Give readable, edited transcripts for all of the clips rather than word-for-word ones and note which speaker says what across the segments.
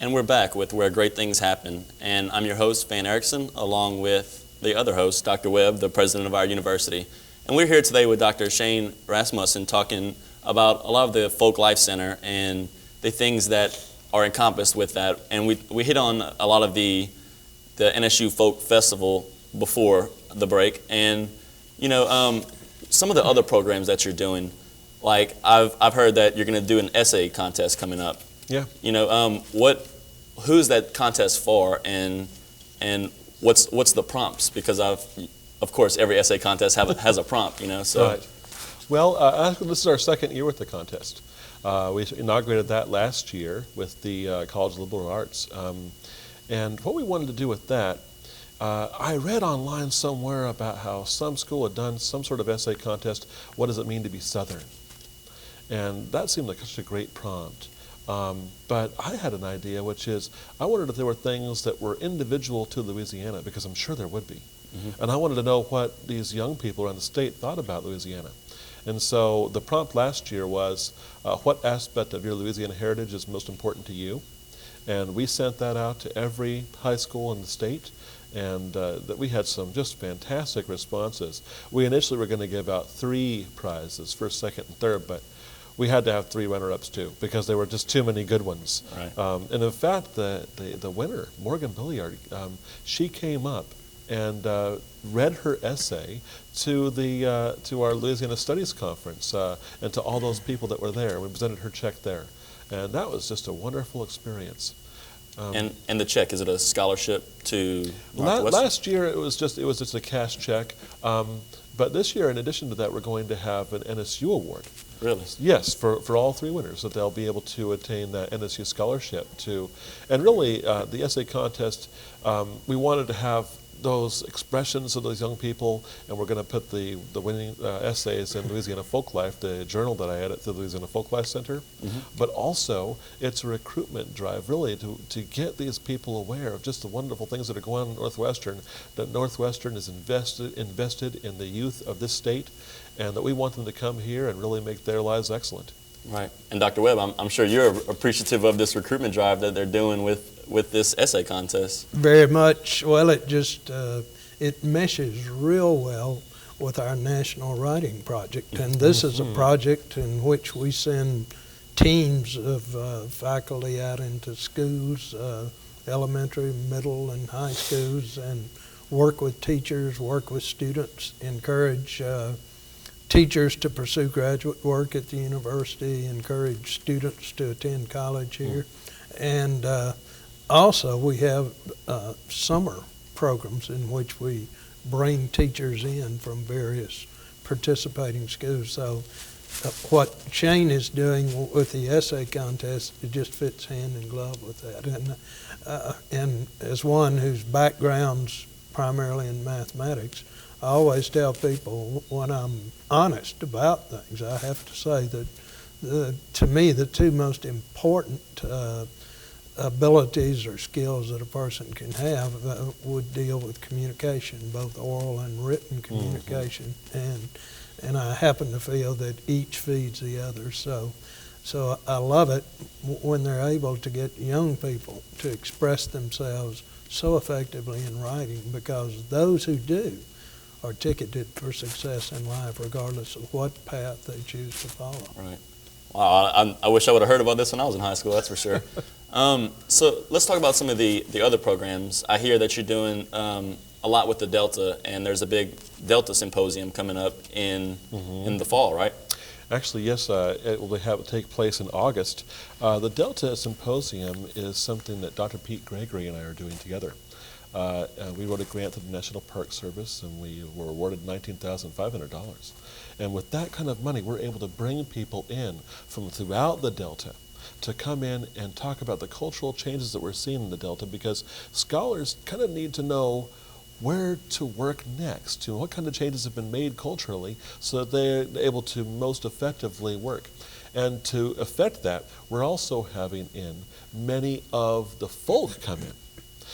Speaker 1: And we're back with Where Great Things Happen. And I'm your host, Van Erickson, along with the other host, Dr. Webb, the president of our university. And we're here today with Dr. Shane Rasmussen talking about a lot of the Folk Life Center and the things that are encompassed with that. And we hit on a lot of the NSU Folk Festival before the break. And, you know, some of the other programs that you're doing, like I've heard that you're going to do an essay contest coming up.
Speaker 2: Yeah.
Speaker 1: You know, who's that contest for, and what's the prompts? Because of course, every essay contest has a prompt. You know, so.
Speaker 2: Right. Well, this is our second year with the contest. We inaugurated that last year with the College of Liberal Arts, and what we wanted to do with that, I read online somewhere about how some school had done some sort of essay contest. What does it mean to be Southern? And that seemed like such a great prompt. But I had an idea, which is I wondered if there were things that were individual to Louisiana, because I'm sure there would be. Mm-hmm. And I wanted to know what these young people around the state thought about Louisiana. And so the prompt last year was, what aspect of your Louisiana heritage is most important to you? And we sent that out to every high school in the state, and that we had some just fantastic responses. We initially were going to give out 3 prizes, first, second, and third, but we had to have 3 runner-ups too, because there were just too many good ones.
Speaker 1: Right.
Speaker 2: And in fact, the winner, Morgan Billiard, she came up and read her essay to our Louisiana Studies Conference and to all those people that were there. We presented her check there, and that was just a wonderful experience.
Speaker 1: And the check, is it a scholarship to Northwestern?
Speaker 2: Last year it was just a cash check, but this year, in addition to that, we're going to have an NSU award.
Speaker 1: Really?
Speaker 2: Yes, for all 3 winners, that they'll be able to attain that NSU scholarship to. And really, the essay contest, we wanted to have those expressions of those young people, and we're going to put the winning essays in Louisiana Folk Life, the journal that I edit through the Louisiana Folk Life Center. Mm-hmm. But also, it's a recruitment drive, really, to get these people aware of just the wonderful things that are going on in Northwestern, that Northwestern is invested in the youth of this state, and that we want them to come here and really make their lives excellent.
Speaker 1: Right. And Dr. Webb, I'm sure you're appreciative of this recruitment drive that they're doing with this essay contest.
Speaker 3: Very much. Well, it just it meshes real well with our national writing project, and this is a project in which we send teams of faculty out into schools, elementary, middle, and high schools, and work with teachers, work with students, encourage teachers to pursue graduate work at the university, encourage students to attend college here. And also we have summer programs in which we bring teachers in from various participating schools. So what Shane is doing with the essay contest, it just fits hand in glove with that. And as one whose background's primarily in mathematics, I always tell people when I'm honest about things, I have to say that to me the 2 most important abilities or skills that a person can have would deal with communication, both oral and written communication, and I happen to feel that each feeds the other. So I love it when they're able to get young people to express themselves so effectively in writing, because those who do are ticketed for success in life, regardless of what path they choose to follow.
Speaker 1: Right. Wow, I wish I would have heard about this when I was in high school, that's for sure. So let's talk about some of the other programs. I hear that you're doing a lot with the Delta, and there's a big Delta symposium coming up in the fall, right?
Speaker 2: Actually, yes, it will take place in August. The Delta Symposium is something that Dr. Pete Gregory and I are doing together. We wrote a grant to the National Park Service, and we were awarded $19,500. And with that kind of money, we're able to bring people in from throughout the Delta to come in and talk about the cultural changes that we're seeing in the Delta, because scholars kind of need to know where to work next, what kind of changes have been made culturally so that they're able to most effectively work. And to effect that, we're also having in many of the folk come in.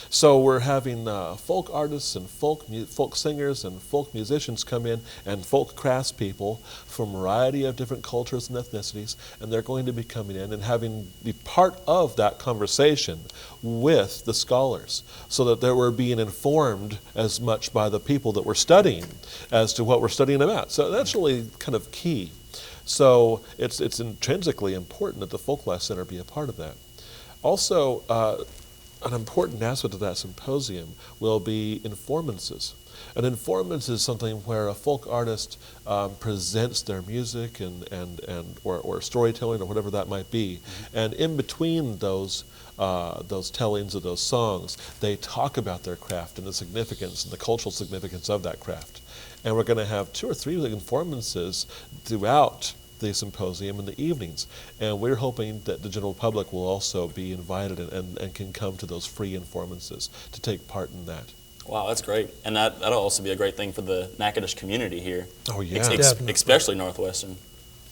Speaker 2: So we're having folk artists and folk singers and folk musicians come in, and folk craftspeople from a variety of different cultures and ethnicities, and they're going to be coming in and be part of that conversation with the scholars, so that they were being informed as much by the people that we're studying as to what we're studying about. So that's really kind of key. So it's intrinsically important that the Folk Life Center be a part of that. Also, an important aspect of that symposium will be informances. An informant is something where a folk artist presents their music or storytelling or whatever that might be, and in between those tellings of those songs, they talk about their craft and the significance and the cultural significance of that craft. And we're going to have 2 or 3 informances throughout the symposium in the evenings, and we're hoping that the general public will also be invited and can come to those free informances to take part in that.
Speaker 1: Wow, that's great. And that'll also be a great thing for the Natchitoches community here.
Speaker 2: Oh, yeah.
Speaker 1: Especially Northwestern.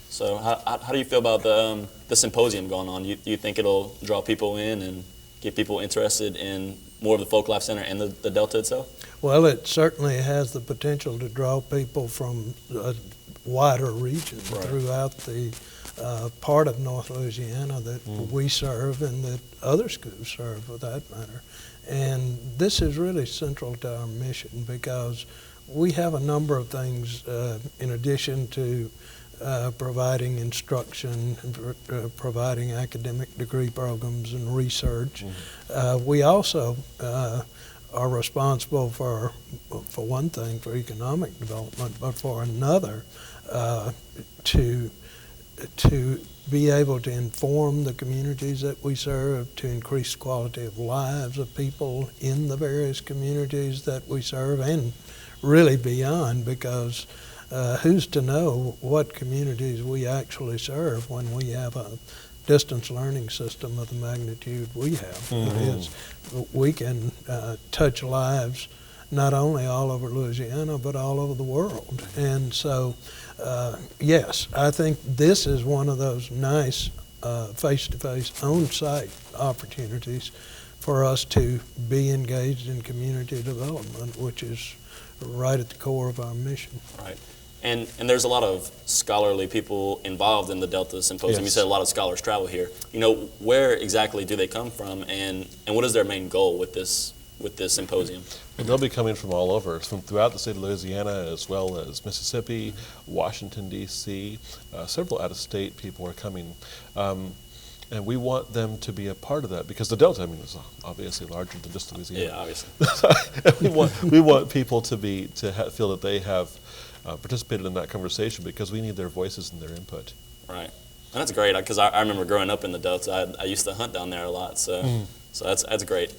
Speaker 1: So how do you feel about the symposium going on? Do you think it'll draw people in and get people interested in more of the Folk Life Center and the Delta itself?
Speaker 3: Well, it certainly has the potential to draw people from a wider region throughout the part of North Louisiana that we serve and that other schools serve, for that matter. And this is really central to our mission, because we have a number of things in addition to providing instruction, and providing academic degree programs and research. We also are responsible for one thing, for economic development, but for another, to be able to inform the communities that we serve, to increase the quality of lives of people in the various communities that we serve, and really beyond, because who's to know what communities we actually serve when we have a distance learning system of the magnitude we have. That is, we can touch lives not only all over Louisiana, but all over the world. And so, yes, I think this is one of those nice face-to-face, on-site opportunities for us to be engaged in community development, which is right at the core of our mission.
Speaker 1: Right. And there's a lot of scholarly people involved in the Delta Symposium.
Speaker 2: Yes.
Speaker 1: You said a lot of scholars travel here. You know, where exactly do they come from, and what is their main goal with this symposium?
Speaker 2: And they'll be coming from all over, from throughout the state of Louisiana, as well as Mississippi, Washington, D.C. Several out-of-state people are coming. And we want them to be a part of that, because the Delta, is obviously larger than just Louisiana.
Speaker 1: Yeah, obviously.
Speaker 2: we want people to feel that they have participated in that conversation, because we need their voices and their input.
Speaker 1: Right. And that's great, because I remember growing up in the Delta. I used to hunt down there a lot, so that's great.